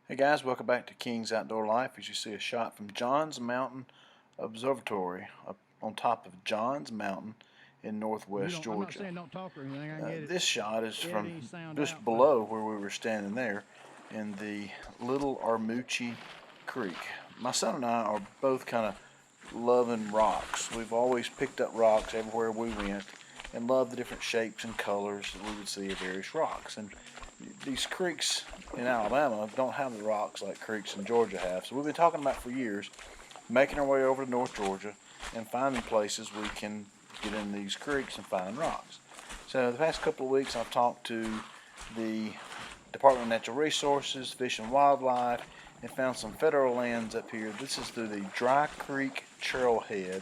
Hey guys, welcome back to King's Outdoor Life. As you see a shot from Johns Mountain Observatory up on top of Johns Mountain in northwest Georgia. I'm not saying don't talk or anything. I can get This shot is from just out, below where we were standing there in the little Armucci Creek. My son and I are both kind of loving rocks. We've always picked up rocks everywhere we went and loved the different shapes and colors that we would see of various rocks. And these creeks in Alabama don't have the rocks like creeks in Georgia have. So we've been talking about for years making our way over to North Georgia and finding places we can get in these creeks and find rocks. So the past couple of weeks I've talked to the Department of Natural Resources, Fish and Wildlife, and found some federal lands up here. This is through the Dry Creek Trailhead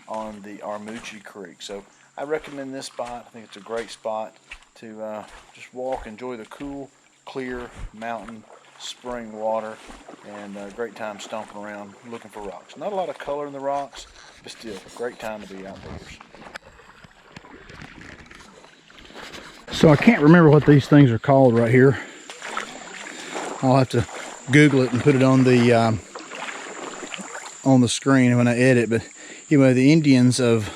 on the Armucci Creek. So I recommend this spot. I think it's a great spot to just walk, enjoy the cool, clear mountain spring water, and a great time stomping around looking for rocks. Not a lot of color in the rocks, but still a great time to be outdoors. So I can't remember what these things are called right here. I'll have to Google it and put it on the screen when I edit. But anyway, the Indians of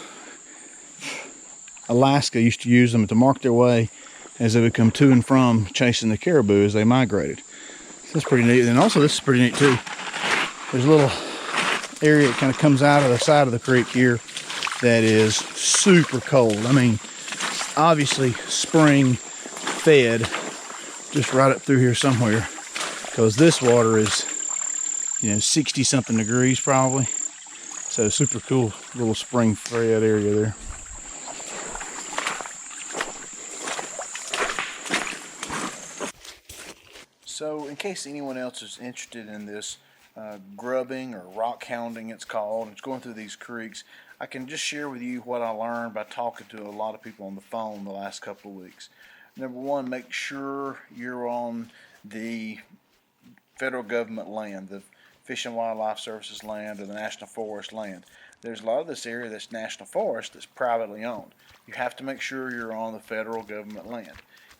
Alaska used to use them to mark their way as they would come to and from chasing the caribou as they migrated. So that's pretty neat. And also this is pretty neat too. There's a little area that kind of comes out of the side of the creek here that is super cold. I mean, obviously spring fed just right up through here somewhere, because this water is, 60 something degrees probably. So super cool little spring fed area there. So in case anyone else is interested in this grubbing or rockhounding it's called, it's going through these creeks, I can just share with you what I learned by talking to a lot of people on the phone the last couple of weeks. Number one, make sure you're on the federal government land, the Fish and Wildlife Services land or the National Forest land. There's a lot of this area that's national forest that's privately owned. You have to make sure you're on the federal government land.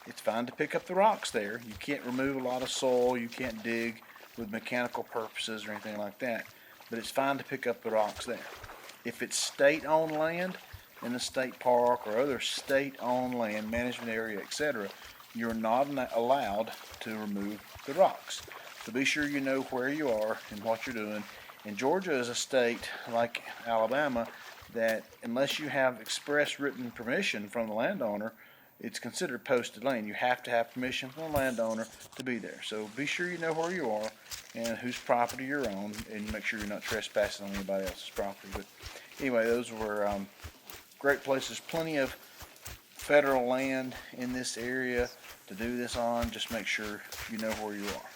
It's fine to pick up the rocks there. You can't remove a lot of soil. You can't dig with mechanical purposes or anything like that. But it's fine to pick up the rocks there. If it's state-owned land in the state park or other state-owned land, management area, etc., you're not allowed to remove the rocks. So be sure you know where you are and what you're doing. And Georgia is a state, like Alabama, that unless you have express written permission from the landowner, it's considered posted land. You have to have permission from the landowner to be there. So be sure you know where you are and whose property you're on, and make sure you're not trespassing on anybody else's property. But anyway, those were great places. Plenty of federal land in this area to do this on. Just make sure you know where you are.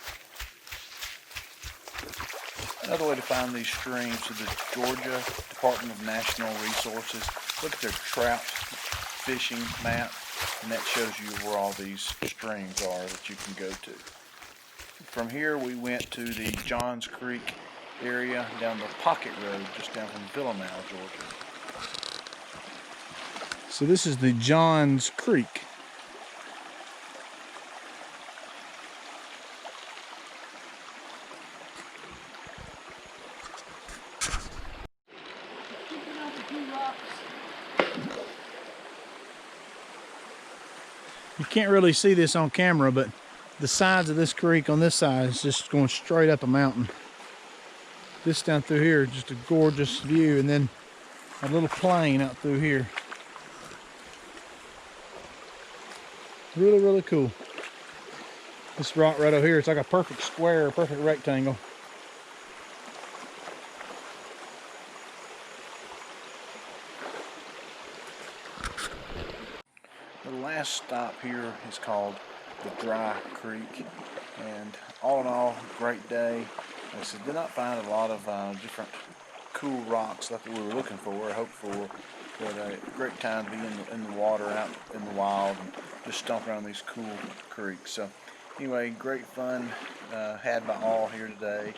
Another way to find these streams is the Georgia Department of Natural Resources. Look at their trout fishing map, and that shows you where all these streams are that you can go to. From here we went to the Johns Creek area down the Pocket Road just down from Villanelle, Georgia. So this is the Johns Creek. You can't really see this on camera, but the sides of this creek on this side is just going straight up a mountain. This down through here, just a gorgeous view, and then a little plain out through here. Really, really cool. This rock right over here, it's like a perfect square, a perfect rectangle. The last stop here is called the Dry Creek, and all in all, great day. Like I said, did not find a lot of different cool rocks like we were looking for or hoped for, but a great time to be in the water, out in the wild, and just stomp around these cool creeks. So anyway, great fun had by all here today,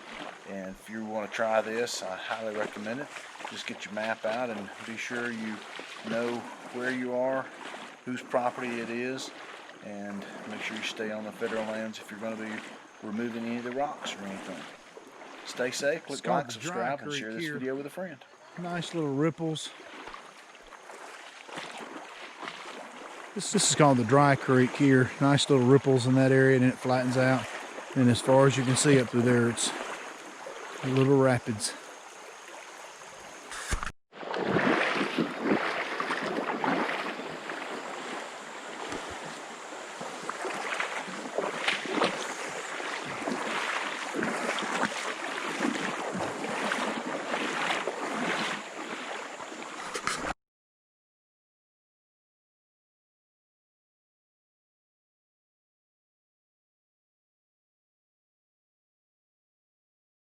and if you want to try this, I highly recommend it. Just get your map out and be sure you know where you are, whose property it is, and make sure you stay on the federal lands if you're going to be removing any of the rocks or anything. Stay safe, click called like, the Dry subscribe, and Creek share this here. video with a friend. Nice little ripples. This is called the Dry Creek here. Nice little ripples in that area, and then it flattens out. And as far as you can see up through there, it's little rapids.